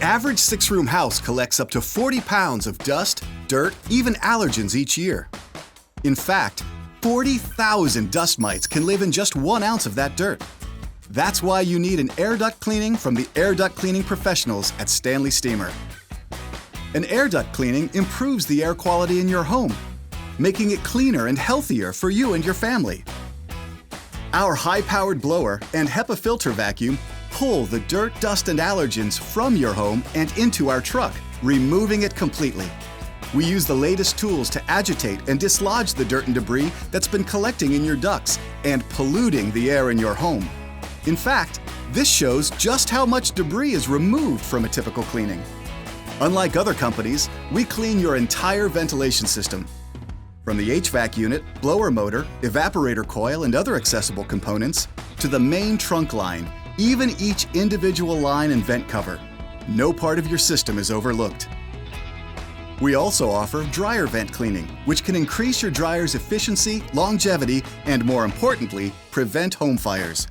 average 6-room house collects up to 40 pounds of dust, dirt, even allergens each year. In fact, 40,000 dust mites can live in just 1 ounce of that dirt. That's why you need an air duct cleaning from the air duct cleaning professionals at Stanley Steemer. An air duct cleaning improves the air quality in your home, making it cleaner and healthier for you and your family. Our high-powered blower and HEPA filter vacuum pull the dirt, dust, and allergens from your home and into our truck, removing it completely. We use the latest tools to agitate and dislodge the dirt and debris that's been collecting in your ducts and polluting the air in your home. In fact, this shows just how much debris is removed from a typical cleaning. Unlike other companies, we clean your entire ventilation system. From the HVAC unit, blower motor, evaporator coil, and other accessible components, to the main trunk line, even each individual line and vent cover. No part of your system is overlooked. We also offer dryer vent cleaning, which can increase your dryer's efficiency, longevity, and more importantly, prevent home fires.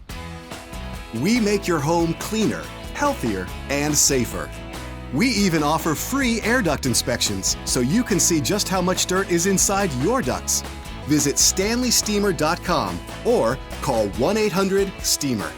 We make your home cleaner, healthier, and safer. We even offer free air duct inspections, so you can see just how much dirt is inside your ducts. Visit StanleySteemer.com or call 1-800-STEAMER.